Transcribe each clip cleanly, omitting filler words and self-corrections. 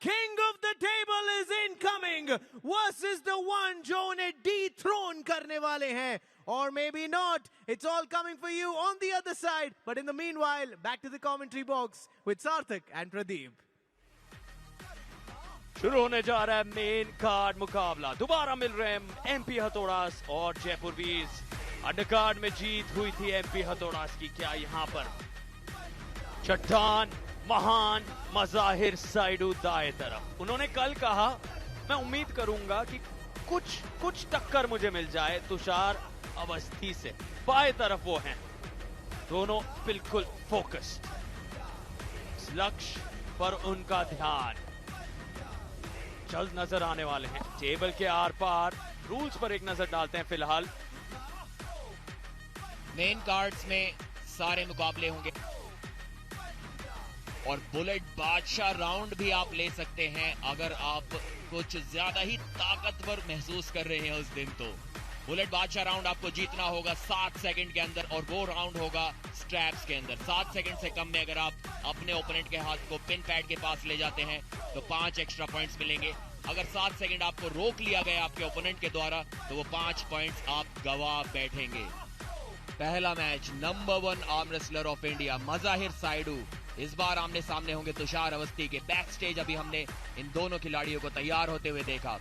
King of the table is incoming versus the one जो उन्हें dethrone करने वाले हैं. Or maybe not. It's all coming for you on the other side. But in the meanwhile, back to the commentary box with Sarthak and Pradeep. शुरू होने जा रहा है मेन कार्ड मुकाबला. दोबारा मिल रहे हैं एमपी हथौड़ास और जयपुर वीर्स. अंडरकार्ड में जीत हुई थी एमपी हथौड़ास की. क्या यहाँ पर चट्टान महान मज़ाहिर साइडू दाएं तरफ. उन्होंने कल कहा मैं उम्मीद करूंगा कि कुछ टक्कर मुझे मिल जाए तुषार अवस्थी से. बाएं तरफ वो हैं. दोनों बिल्कुल फोकस्ड. लक्ष्य पर उनका ध्यान. जल्द नजर आने वाले हैं. टेबल के आर पार रूल्स पर एक नजर डालते हैं. फिलहाल मेन कार्ड्स में सारे मुकाबले होंगे और बुलेट बादशाह राउंड भी आप ले सकते हैं अगर आप कुछ ज्यादा ही ताकतवर महसूस कर रहे हैं उस दिन. तो बुलेट बादशाह राउंड आपको जीतना होगा 7 सेकंड के अंदर और वो राउंड होगा स्ट्रैप्स के अंदर. 7 सेकंड से कम में अगर आप अपने ओपोनेंट के हाथ को पिन पैड के पास ले जाते हैं तो 5 एक्स्ट्रा पॉइंट्स मिलेंगे. अगर 7 सेकंड आपको रोक लिया गया आपके ओपोनेंट के द्वारा तो वो 5 पॉइंट्स आप गवा बैठेंगे. पहला match number 1 arm wrestler of India Mazahir Saidu. इस बार आमने सामने होंगे तुषार अवस्थी के. बैक स्टेज अभी हमने इन दोनों खिलाड़ियों को तैयार होते हुए देखा.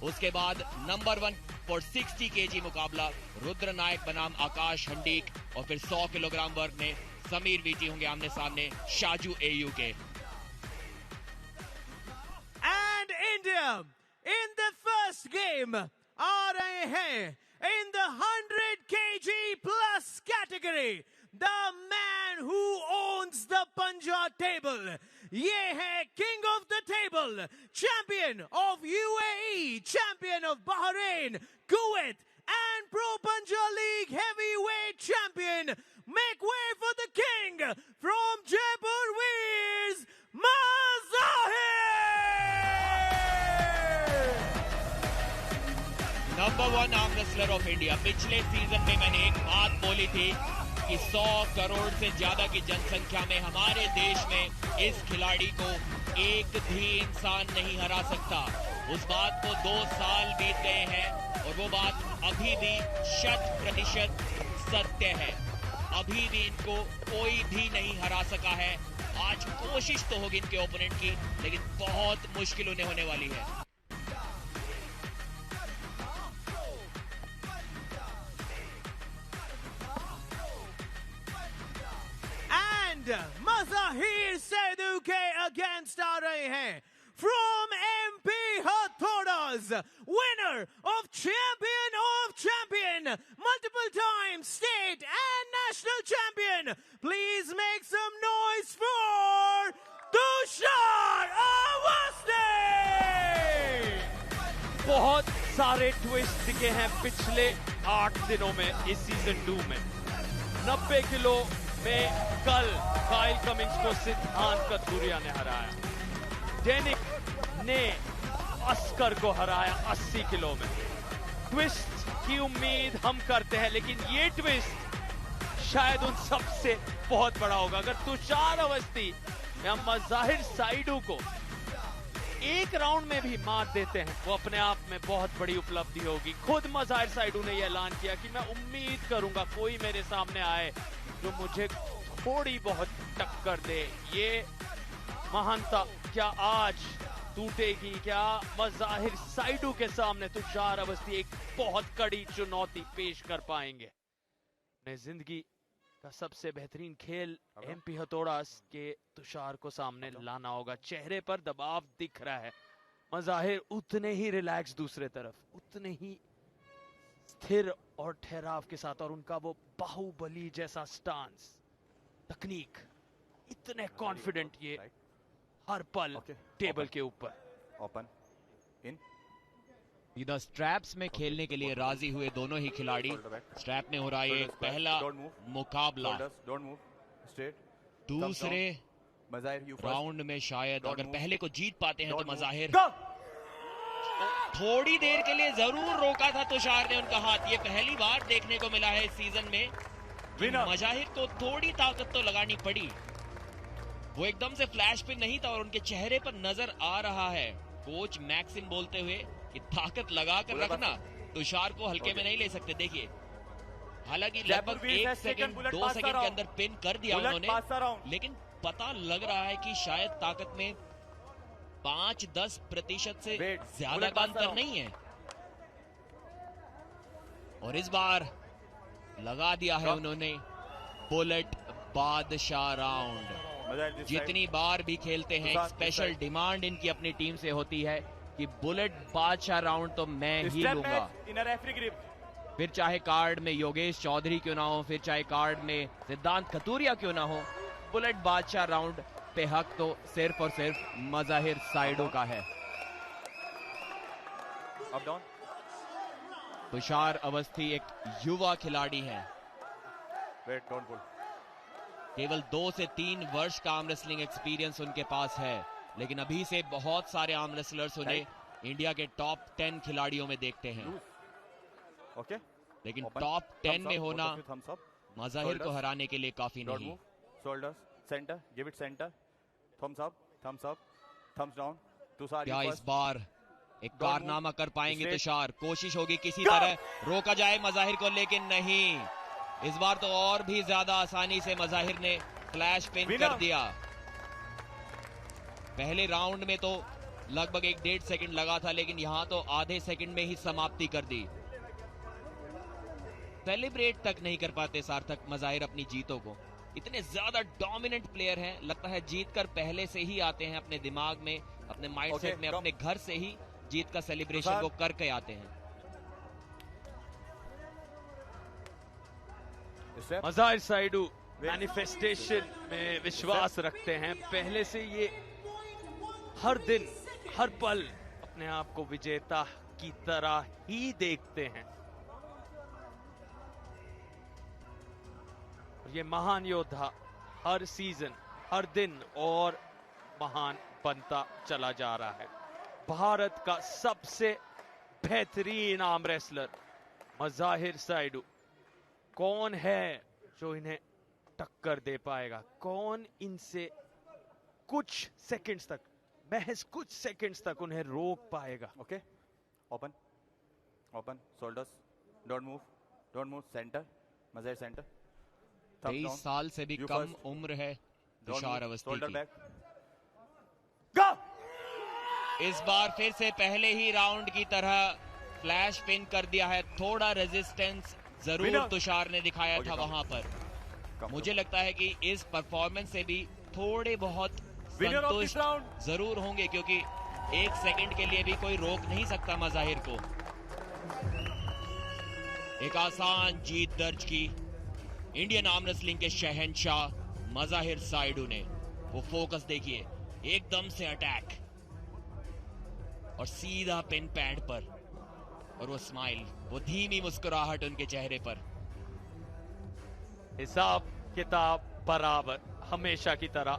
उसके बाद नंबर 1 फॉर 60 kg मुकाबला रुद्र नायक बनाम आकाश हंडीक और फिर 100 किलोग्राम वर्ग में समीर वीटी होंगे आमने सामने शाजू एयू के. And India in the first game आ रहे हैं in the 100 kg plus category. The man who owns the Punja table. ये है King of the table, champion of UAE, champion of Bahrain, Kuwait, and Pro Punja League heavyweight champion. Make way for the king from Jaipur Veers, Mazahir. Number 1 arm wrestler of India. पिछले season में मैंने एक बात बोली थी कि 100 करोड़ से ज्यादा की जनसंख्या में हमारे देश में इस खिलाड़ी को एक भी इंसान नहीं हरा सकता. उस बात को 2 साल बीत गए हैं और वो बात अभी भी 100% सत्य है. अभी भी इनको कोई भी नहीं हरा सका है. आज कोशिश तो होगी इनके ओपोनेंट की लेकिन बहुत मुश्किल उन्हें होने वाली है. Mazahir Saidou के अगेंस्ट आ रहे हैं from MP Hathodas, winner of champion, multiple time state and national champion. Please make some noise for Tushar Awasthi. बहुत सारे ट्विस्ट दिखे हैं पिछले 8 दिनों में इस सीजन 2 में. 90 किलो में कल काइल कमिंग्स को सिद्धांत कथुरिया ने हराया. डेनिक ने अस्कर को हराया 80 किलो में. ट्विस्ट की उम्मीद हम करते हैं लेकिन ये ट्विस्ट शायद उन सबसे बहुत बड़ा होगा. अगर तुषार अवस्थी या मज़ाहिर साइडू को एक राउंड में भी मात देते हैं वो अपने आप में बहुत बड़ी उपलब्धि होगी. खुद मज़ाहिर साइडू ने यह ऐलान किया कि मैं उम्मीद करूंगा कोई मेरे सामने आए जो मुझे थोड़ी बहुत टक्कर दे. ये महानता क्या आज टूटेगी? क्या मज़ाहिर साइडू के सामने तुषार अवस्थी एक बहुत कड़ी चुनौती पेश कर पाएंगे? अपने जिंदगी का सबसे बेहतरीन खेल एमपी हथौड़ास के तुषार को सामने लाना होगा. चेहरे पर दबाव दिख रहा है. मज़ाहिर उतने ही रिलैक्स दूसरे तरफ, उतने ही स्थिर और ठहराव के साथ और उनका वो बाहुबली जैसा स्टांस, तकनीक, इतने कॉन्फिडेंट ये हर पल टेबल के ऊपर. ओपन इन सीधा स्ट्रैप्स में खेलने के लिए राजी हुए दोनों ही खिलाड़ी. स्ट्रैप में हो रहा है पहला मुकाबला. दूसरे राउंड में शायद अगर पहले को जीत पाते हैं तो मज़ाहिर थोड़ी देर के लिए जरूर रोका था तुषार ने उनका हाथ. ये पहली बार देखने को मिला है इस सीजन में. मज़ाहिर को थोड़ी ताकत तो लगानी पड़ी. वो एकदम से फ्लैश पे नहीं था और उनके चेहरे पर नजर आ रहा है कोच मैक्सिम बोलते हुए कि ताकत लगा कर रखना, तुषार को हल्के में नहीं ले सकते। देखिए, हालांकि लगभग 1 सेकंड 2 सेकंड के अंदर पिन कर दिया उन्होंने, लेकिन पता लग रहा है कि शायद ताकत में 5-10% से ज्यादा का अंतर नहीं है। और इस बार लगा दिया है उन्होंने बुलेट बादशाह राउंड। जितनी बार भी खेलते हैं, स्पेशल डिमांड इनकी अपनी टीम से होती है कि बुलेट बादशाह राउंड तो मैं ही लूंगा। फिर चाहे कार्ड में योगेश चौधरी क्यों ना हो, फिर चाहे कार्ड में सिद्धांत कतूरिया क्यों ना हो, बुलेट बादशाह राउंड पे हक तो सिर्फ और सिर्फ मज़ाहिर साइडो का है। तुषार अवस्थी एक युवा खिलाड़ी है, केवल 2 से 3 वर्ष का आर्म रेसलिंग एक्सपीरियंस उनके पास है, लेकिन अभी से बहुत सारे आर्म रेसलर्स उन्हें इंडिया के टॉप 10 खिलाड़ियों में देखते हैं। लेकिन टॉप 10 में होना मज़ाहिर को हराने के लिए काफी नहीं। Centre, give it centre, thumbs up, thumbs down. Tushar, क्या इस बार एक कारनामा कर पाएंगे तुषार? कोशिश होगी किसी तरह रोका जाए मज़ाहिर को, लेकिन नहीं, इस बार तो और भी ज्यादा आसानी से मज़ाहिर ने फ्लैश पिन कर दिया। पहले राउंड में तो लगभग 1-1.5 सेकंड लगा था, लेकिन यहां तो आधे सेकंड में ही समाप्ति कर दी। सेलिब्रेट तक नहीं कर पाते सार्थक मज़ाहिर अपनी जीतों को। इतने ज्यादा डोमिनेंट प्लेयर हैं, लगता है जीत कर पहले से ही आते हैं, अपने दिमाग में, अपने माइंडसेट में, अपने घर से ही जीत का सेलिब्रेशन वो करके आते हैं। मज़ाहिर साइडू मैनिफेस्टेशन में विश्वास रखते हैं, पहले से ये हर दिन हर पल अपने आप को विजेता की तरह ही देखते हैं। ये महान योद्धा हर सीजन हर दिन और महान बनता चला जा रहा है। भारत का सबसे बेहतरीन आर्म रेसलर मज़ाहिर साइडू। कौन है जो इन्हें टक्कर दे पाएगा? कौन इनसे कुछ सेकंड्स तक, महज कुछ सेकंड्स तक उन्हें रोक पाएगा? Okay, open shoulders, don't move, centre, Mazahir centre. 23 साल से भी कम उम्र है तुषार अवस्थी की। इस बार फिर से पहले ही राउंड की तरह फ्लैश पिन कर दिया है। थोड़ा रेजिस्टेंस जरूर तुषार ने दिखाया था वहां पर। मुझे लगता है कि इस परफॉर्मेंस से भी थोड़े बहुत संतुष्ट जरूर होंगे, क्योंकि 1 सेकंड के लिए भी कोई रोक नहीं सकता मज़ाहिर को। एक आसान जीत दर्ज की इंडियन आर्म रेसलिंग के शहंशाह मज़ाहिर साइडू ने। वो फोकस देखिए, एकदम से अटैक और सीधा पिन पैड पर, और वो स्माइल, वो धीमी मुस्कुराहट उनके चेहरे पर। हिसाब किताब बराबर हमेशा की तरह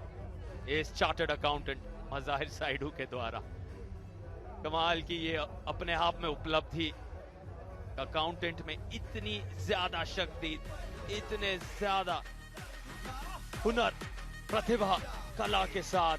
इस चार्टर्ड अकाउंटेंट मज़ाहिर साइडू के द्वारा। कमाल की ये अपने आप में उपलब्धि, अकाउंटेंट में इतनी ज्यादा शक्ति, इतने ज्यादा हुनर, प्रतिभा, कला के साथ